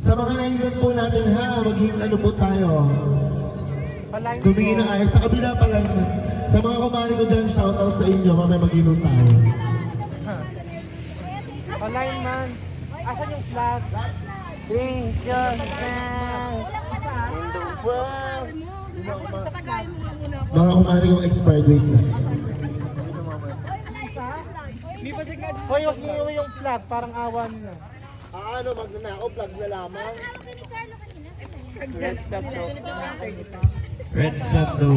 Sa mga naiingat po natin ha, maging ano po tayo. Tumingin na ayos. Sa kabila pala yun. Sa mga kumari ko dyan, shoutout sa inyo. Mamaya mag-inom tayo. Online man. Asan yung flag? Vision man. In the world. Mga kumari kong expired wait na. Hoy, huwag niyo yung flag. Parang awan na. Ano, magnanakaw, vlog na lamang. Red flag daw. Red flag daw.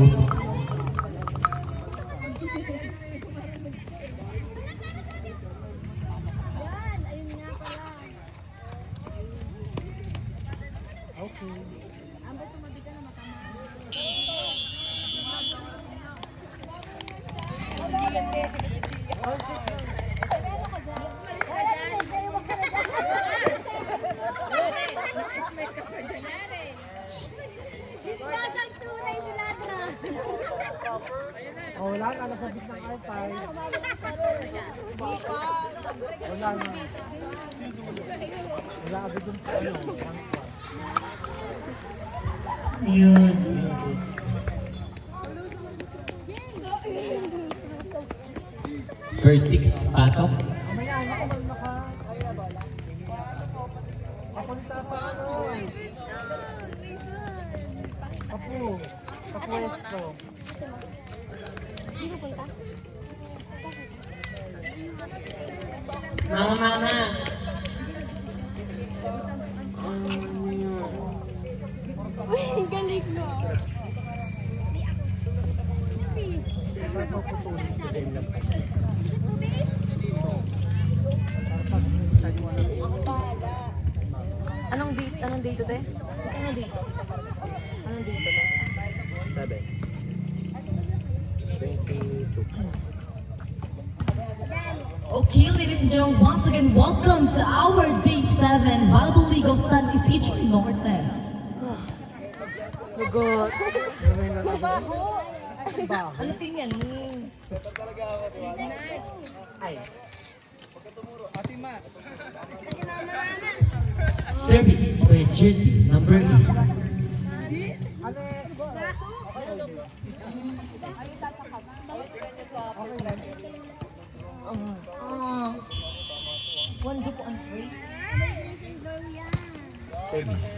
Oh, wala na. Nasabit ng karpay. Wala na. Wala agad yung ano. Yun. First six, pasok. Mamaya, ako naka... Ako nagtapasok. Apo. Kapwesto. Mama. Uy, galing mo. Anong date? Anong date today? Anong date? Anong date today? 22. Okay, ladies and gentlemen, once again, welcome to our Day 7 Volleyball League of San Isidro Norte. Lagot. Ano tingnan ni? Ay. Service by jersey number 8. One group on three. Service.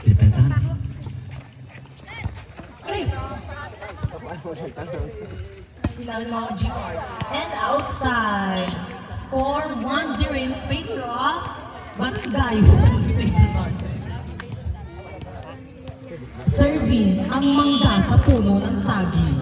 Depensahan. Sinabi ng mga GR. And outside. Score 1-0 in favor of Barangay San Isidro Norte. Serving ang mangga sa puno ng saging.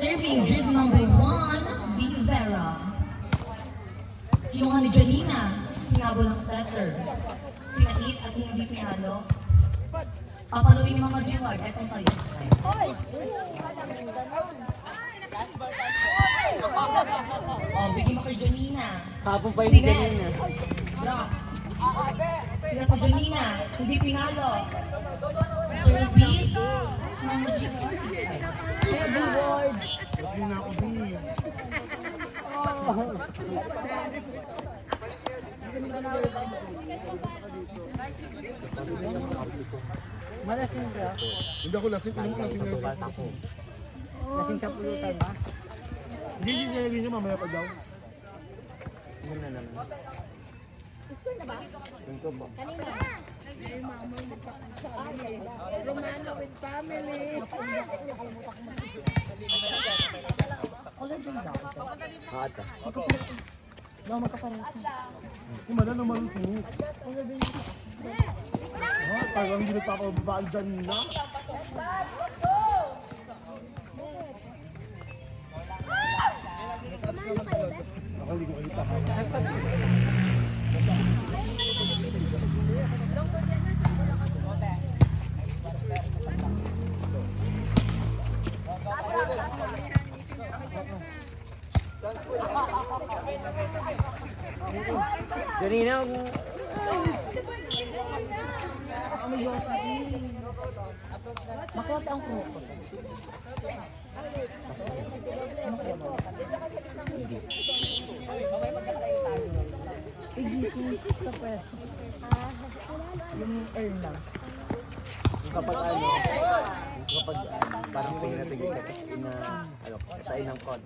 Serving jersey number 1, Vera. Kinuha ni Janina, sinabol ng setter. Sina Is at hindi pinalo. Papaluin ni Mama Jeward, etong sa'yo. Oh, bigyan mo kay Janina. Kapong pa yung Sinet. ganyan. Drop. Sina pa Janina, hindi pinalo. Service, Mama Jeward. Kasi na ako din eh. Malasing ka. Hindi ako lasing. Ano mo lasing na lasing? Lasing sa pulutan ba? Hindi sinalagay niya mamaya pa daw. Ano na naman? Ito ba? Romano with family. Ata. Kumala naman ito. Parang hindi nagpapababaan dyan na. Ako hindi ko kita. parang... Makuha ang kuko. Yung earn lang. Kapag parang tingin na katain ng code.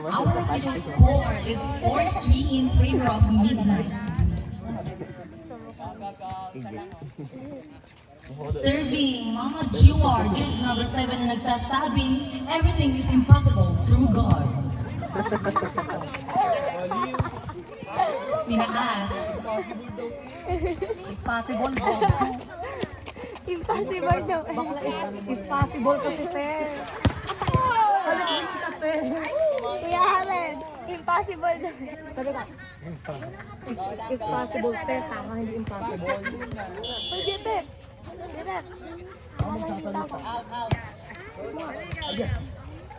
Our official score is 4-3 in favor of Midnight. Serving Mama Jewar, jersey number 7 na nagsasabing everything is impossible through God. Tinaas. It's possible daw. Impossible daw. It's possible kasi, te. Kuya Hamed, impossible daw. Sabi ka, it's possible, te. Tama, hindi impossible. Uy, Bebep. Bebep.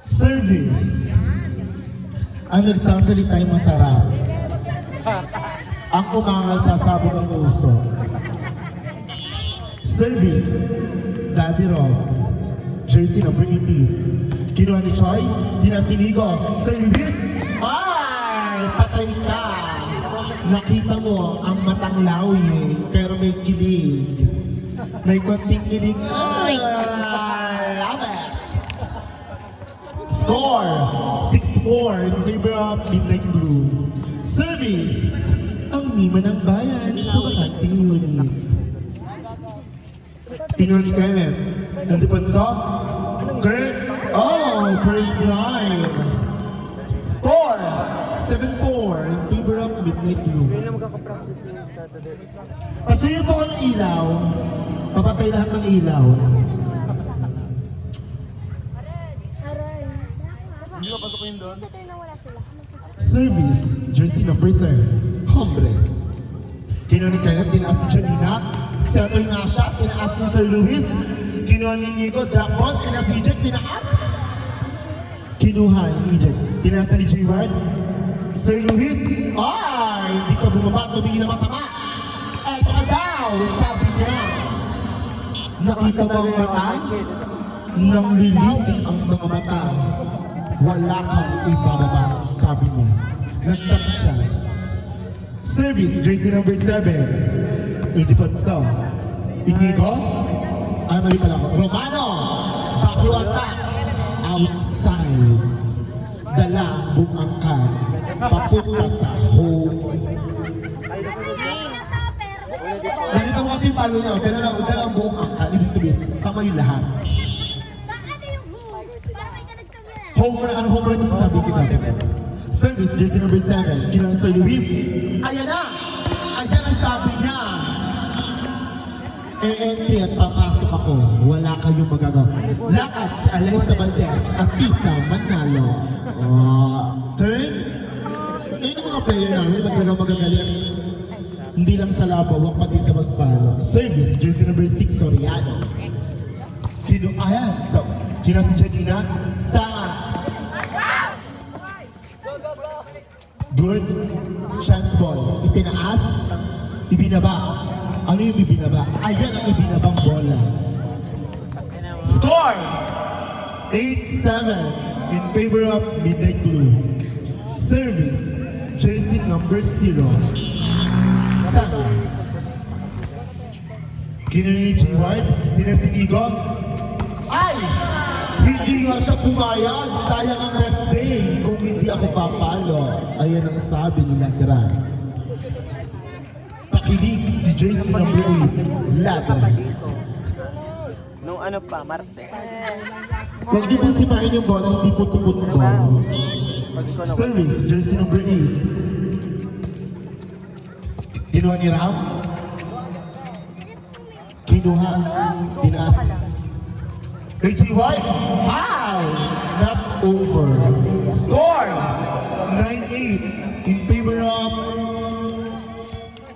Service. Ang nagsasalita ay masarap. Ang umangal sa sabog ang uso. Service. Daddy Rob. Jersey number 18. Kinuha ni Choi. Dinasinigo. Service. Ay! Patay ka! Nakita mo ang matang lawin, pero may kilig. May konting kilig. Ay! Love it! Score! 6-4 in favor of Midnight Blue. Service! Ang nima ng bayan sa bakanting unit. Pinuha ni Kenneth. Nandipanso? Kurt? Oh! First line! Score! 7-4 in favor of Midnight Blue. Hindi na magkakapractice yung Saturday. Pasuyo po ako ng ilaw. Papatay lahat ng ilaw. Aray. Hindi ka pasok yun doon? Ito na wala sila. Service, jersey number 3. Hombre. Kinuha ni Kenneth, tinaas ni Janina. Settle nga siya, tinaas ni Sir Luis. Kinuha ni Nico, drop ball, tinaas ni Eject, tinaas. Kinuha ni Eject, tinaas ni J-Ward. Sir Luis, ay, hindi ka bumaba, tumingin na masama. Eto ka daw, sabi niya. Nakita mo ang mata? Nang lilising ang mga mata. Wala kang ibababa, sabi niya. Nag-chat siya. Service, jersey number 7. Ultipanso. Inigo. Ay, mali pala ako. Romano. Baklo attack. Outside. Dala ang buong angkan. Papunta sa home. Nakita mo kasi yung palo niya. Dala ang buong angkan. Ibig sabihin, sama yung lahat. Home run, ano home run yung sasabi kita? Service, jersey number 7. Kinuha Sir Luis. Ayan na! Ayan ang sabi niya. E-entry at papasok ako. Wala kayong magagawa. Lakad si Alaysa Valdez at Tisa Manalo. Turn. Yung mga player namin, talagang magagaling. Hindi lang sa labaw, pati sa magpalo. Service, jersey number 6, Soriano. Ayan, so, kina si Janina. Sanga. Good chance ball. Itinaas, ibinaba. Ano yung ibinaba? Ayan ang ibinabang bola. Score! 8-7 in favor of Midnight Blue. Service, jersey number 0. Sanga. Kinuni G-Ward, tinasinigo. Ay! Hindi nga siya pumayag. Sayang ang rest day kung hindi ako papalo. Ayan ang sabi ni Ladra. Pakilig si jersey number 8, Ladra. Nung ano pa, Marte. Huwag di po sipain yung bola, hindi po tupot ko. Service, jersey number 8. Kinuha ni Ram. Kinuha. Tinaas. KG White. Wow! Not over. Score! 9-8 in favor of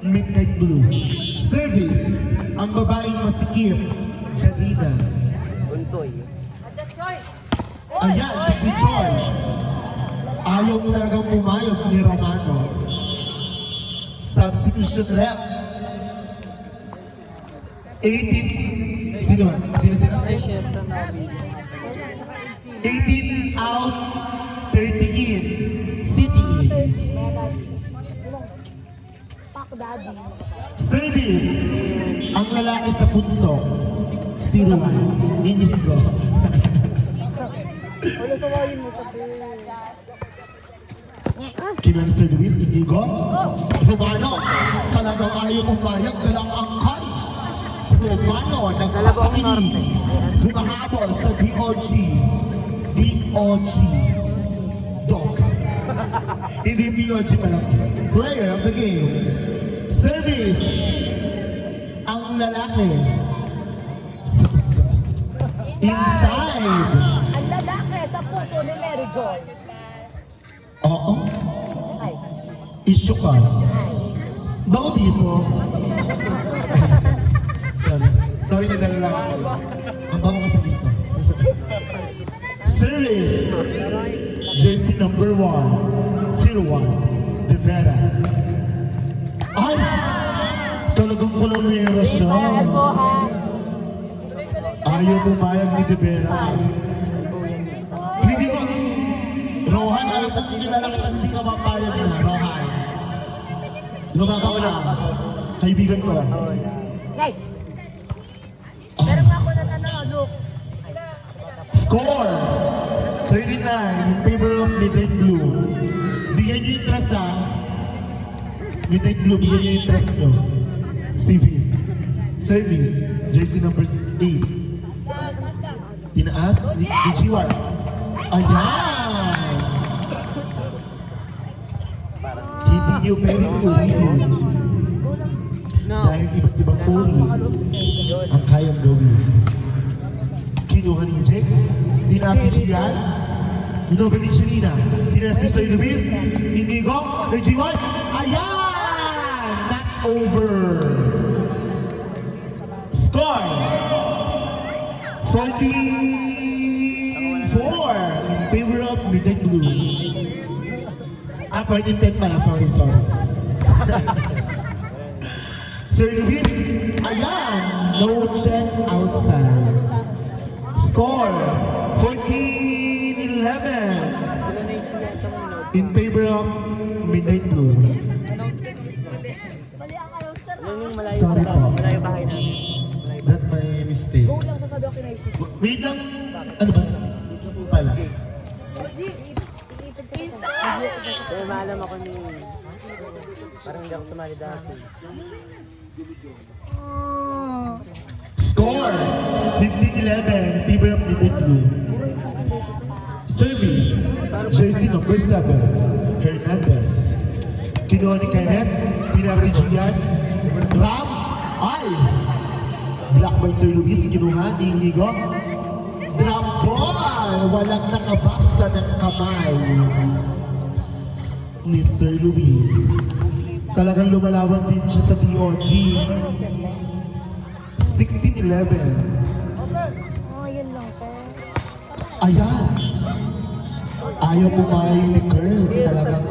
Midnight Blue. Service, ang babaeng masikip, Janina. Untoy. Ayan, Jackie Choi. Ayaw mo talagang pumayos ni Romano. Substitution rep. 18. Sino? 18 out, 30 in. City in. Pak daddy. Service. Ang lalaki sa punso. 0-1. Inigo. Wala sawayin mo kasi. Kinuha ni Sir Luis, Inigo. Romano, talagang ayaw pumayag, dalang angkan. Romano, nagpapakinig. Humahabol sa DOG. DOG. Dog. Hindi POG pala. Player of the game. Service. Ang lalaki. Sa inside. Ang lalaki sa puso ni Mary Joy. Oo. Issue ka. Bako dito. Sorry na dala lang ako. Ang bako kasi dito. Service. Jersey number 1. 01. De Vera. Ay! Talagang kolomero siya. Elmo ha. Ayaw pumayag ni De Vera. Hindi ko. Rohan, alam mo kung kilala kita, hindi ka mapayag na, Rohan. Lumabaw na. Kaibigan ko. Hey! Meron nga ako na look. Score! 39 in favor of Midnight Blue. Bigyan niyo yung trust ha. Midnight Blue, bigyan niyo yung trust nyo. CV. Service. Jersey number 8. Tinaas ni G1. Ayan! Hindi niyo pwedeng ulitin. Dahil iba't ibang uri ang kayang gawin. Kinuha ni Jake. Tinaas ni Gian. Kinuha ni Chelina. Tinaas ni Sir Luis. Inigo. Kay G1. Ayan! Not over. Score! 44 in favor of Midnight Blue. Ah, 10 pala. Sorry. Sir Luis, ayan, no check outside. Score, 14-11 in favor of Midnight Blue. Sorry po. Malayo bahay namin. That's my mistake. Go lang sasabi ako kay Wait lang. Ano ba? Pala. Pero maalam ako ni... Parang hindi ako tumali dati. Score, 15-11 in favor of Midnight Blue. Service, jersey number 7, Hernandez. Kinuha ni Kenneth, tinaas ni Gian. Ram, ay! Black by Sir Luis, kinuha ni Inigo. Drop ball! Walang nakabaksa ng kamay ni Sir Luis. Talagang lumalaban din siya sa DOG. 16-11. Oh, yun lang po. Ayan! Ayaw pumayag ni Kurt. Talagang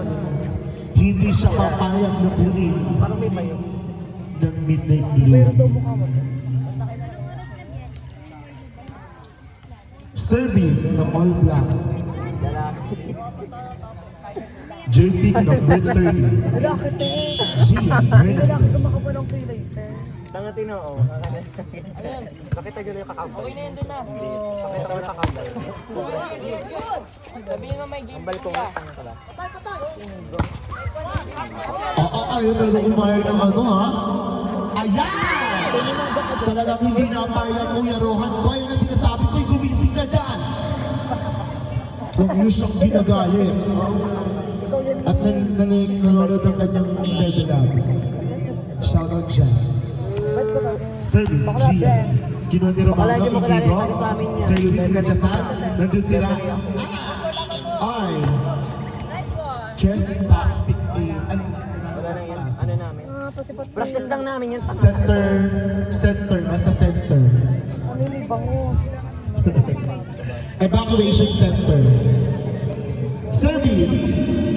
hindi siya papayag na kunin Parang may bayo. ng Midnight Blue. Service ng All Black. Jersey number 30. Lalaki te. Gian Lalaki Hernandez. gumakabo ng kilay te. Tanga tino, oh. Ayan. Pakita nyo yung kakambal. Okay na yun din na. Pakita ko yung kakambal. Sabihin mo may game. Kambal ko nga. Tanga ka ba? Ayaw talaga pumayag ng ano ha. Ayan! Talagang hindi napayag Kuya Rohan ko. Ayun na sinasabi ko'y gumising ka dyan. Huwag niyo siyang ginagalit. At nanonood ng kanyang Baby Loves. Shoutout dyan. Service, Gia. Kinuha ni Romano, Inigo. Sir Luis Gachasan. Nandun sila. Ay. Chess, Saxi, ano namin? Practice lang namin yun. Center, nasa center. Ano yung bango? Evacuation center. Service,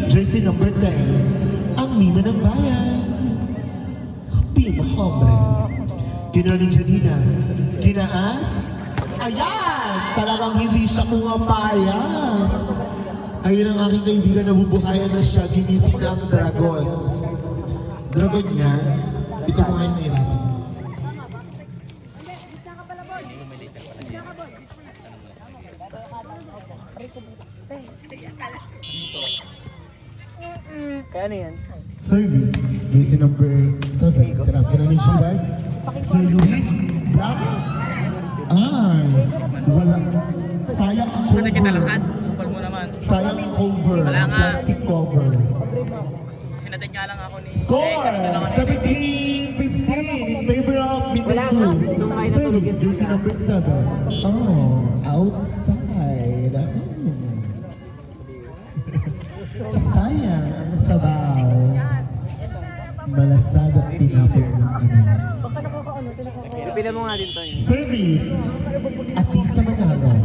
jersey number 10, ang Mima ng Bayan. hombre. Kinuha ni Janina. Kinaas. Ayan! Talagang hindi siya pumapayag. Ayun ang aking kaibigan, nabubuhayan na siya. Ginising na ang dragon. Dragon niya. Ito ko ngayon na yun. Kaya ano yan? Service, jersey number 7. Sarap ka na ni Shubay. Sir Luis, black. Ay, wala. Sayang ang cover. Kupal mo naman. Sayang ang cover. Wala nga. Plastic cover. Hinatid nga lang ako ni... Score, 17-15 in favor of Mindanao. Service, jersey number 7. Oh, outside. Sayang ang sabaw. Malasad at tinapos ng ano. Pila mo nga din to. Service, Atisa Manalo.